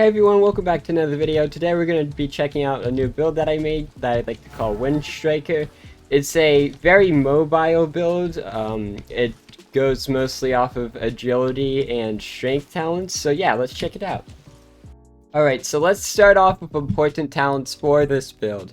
Hey everyone, welcome back to another video. Today we're going to be checking out a new build that I made that I'd like to call Windstriker. It's a very mobile build. It goes mostly off of agility and strength talents, so yeah, let's check it out. Alright, so let's start off with important talents for this build.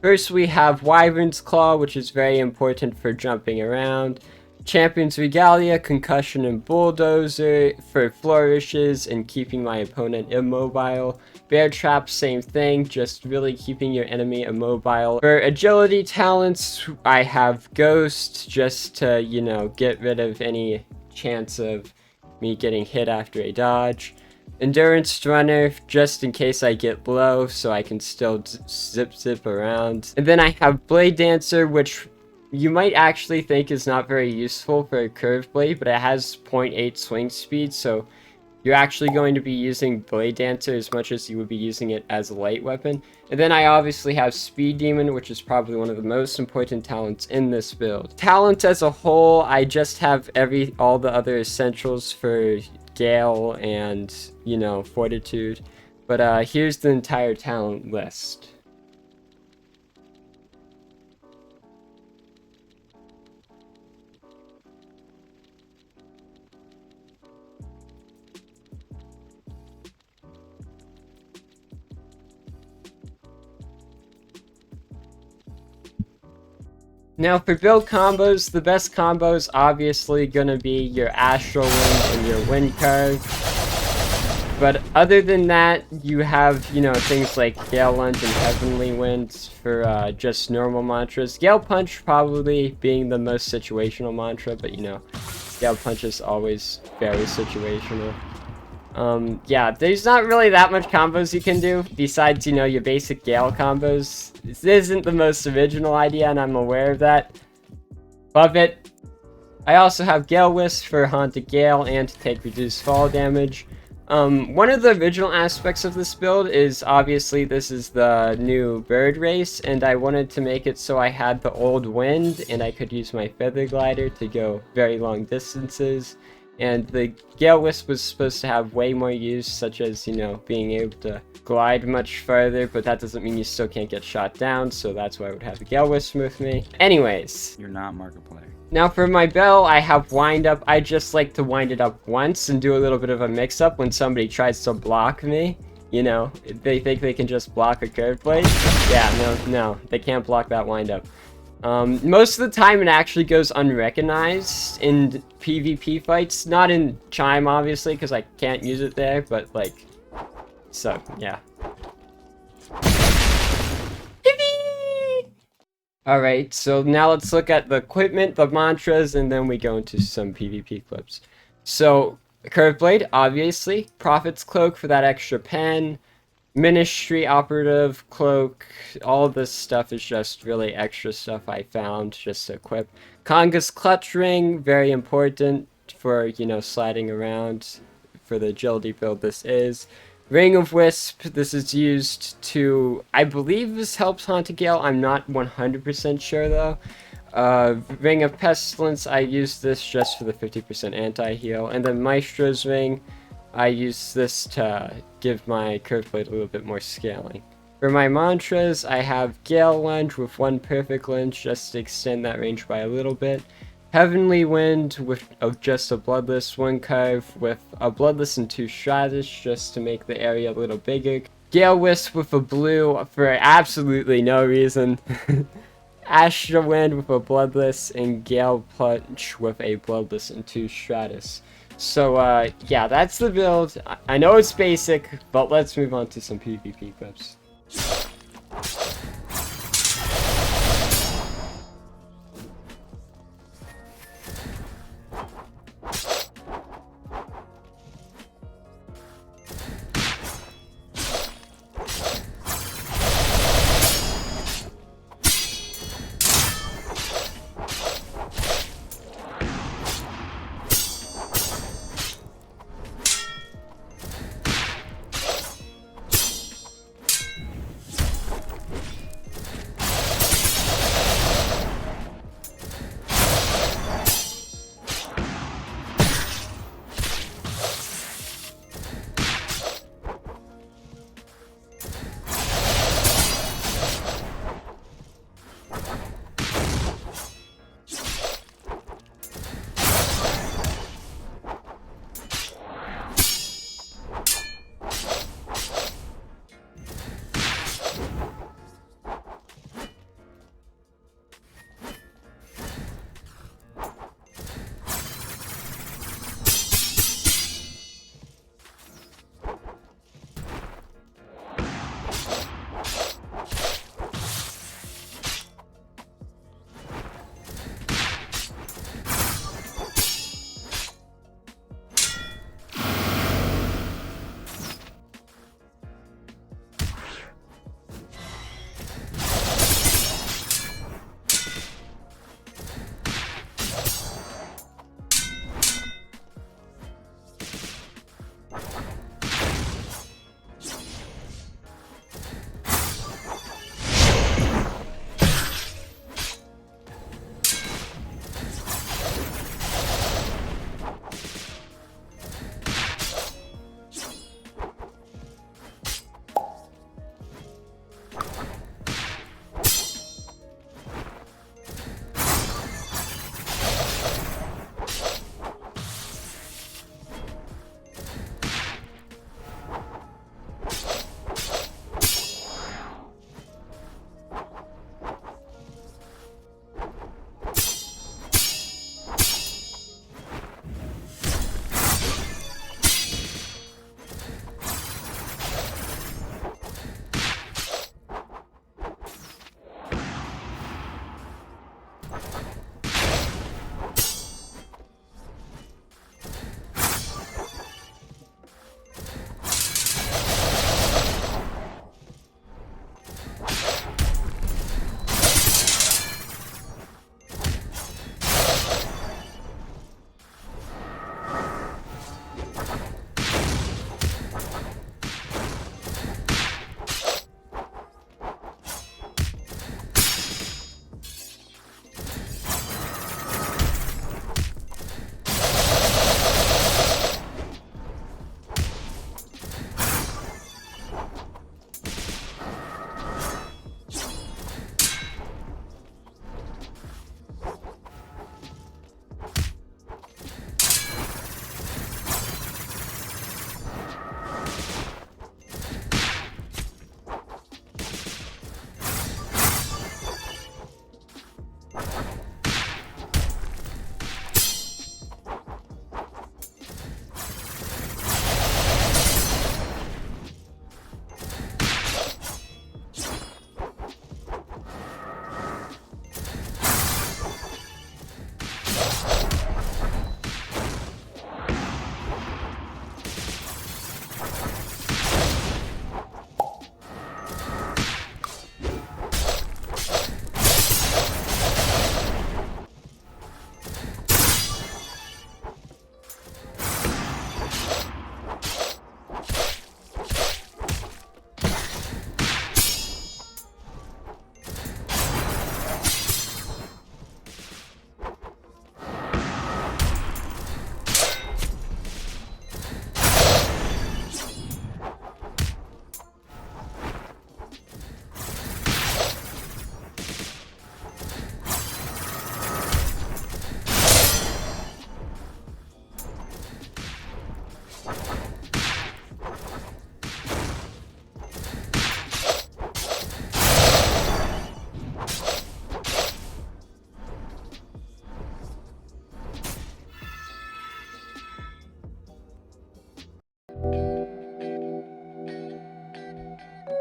First we have Wyvern's Claw, which is very important for jumping around. Champion's Regalia, Concussion, and Bulldozer for flourishes and keeping my opponent immobile. Bear Trap, same thing, just really keeping your enemy immobile. For agility talents, I have Ghost, just to, get rid of any chance of me getting hit after a dodge. Endurance Runner, just in case I get low, so I can still zip around. And then I have Blade Dancer, which you might actually think is not very useful for a curved blade, but it has 0.8 swing speed, so you're actually going to be using Blade Dancer as much as you would be using it as a light weapon. And then I obviously have Speed Demon, which is probably one of the most important talents in this build. Talent as a whole, I just have all the other essentials for Gale and, Fortitude. But here's the entire talent list. Now for build combos, the best combo is obviously gonna be your Astral Wind and your Wind Curve. But other than that, you have, things like Gale Lunge and Heavenly Wind for just normal mantras. Gale Punch probably being the most situational mantra, but Gale Punch is always very situational. Yeah, there's not really that much combos you can do besides, your basic Gale combos. This isn't the most original idea, and I'm aware of that. Love it. I also have Gale Wisp for Haunted Gale and to take reduced fall damage. One of the original aspects of this build is obviously this is the new bird race, and I wanted to make it so I had the old wind and I could use my feather glider to go very long distances. And the Gale Wisp was supposed to have way more use, such as, being able to glide much further, but that doesn't mean you still can't get shot down, so that's why I would have the Gale Wisp with me. Anyways. You're not Markiplier. Now for my bell, I have Wind Up. I just like to wind it up once and do a little bit of a mix-up when somebody tries to block me. They think they can just block a curved blade. Yeah, no, they can't block that wind up. Most of the time it actually goes unrecognized in PvP fights, not in Chime obviously because I can't use it there, but so yeah. Alright, so now let's look at the equipment, the mantras, and then we go into some PvP clips. So, Curved Blade, obviously, Prophet's Cloak for that extra pen, Ministry Operative Cloak, all of this stuff is just really extra stuff I found just to equip. Conga's Clutch Ring, very important for, sliding around for the agility build this is. Ring of Wisp, this is used to, I believe this helps Haunted Gale, I'm not 100% sure though. Ring of Pestilence, I use this just for the 50% anti-heal. And then Maestro's Ring, I use this to give my curved blade a little bit more scaling. For my mantras, I have Gale Lunge with one perfect lunge just to extend that range by a little bit. Heavenly Wind with just a Bloodless Wind Curve with a Bloodless and 2 Stratus just to make the area a little bigger. Gale Wisp with a blue for absolutely no reason. Astral Wind with a Bloodless and Gale Punch with a Bloodless and 2 Stratus. So, yeah, that's the build. I know it's basic, but let's move on to some PvP clips.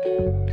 you.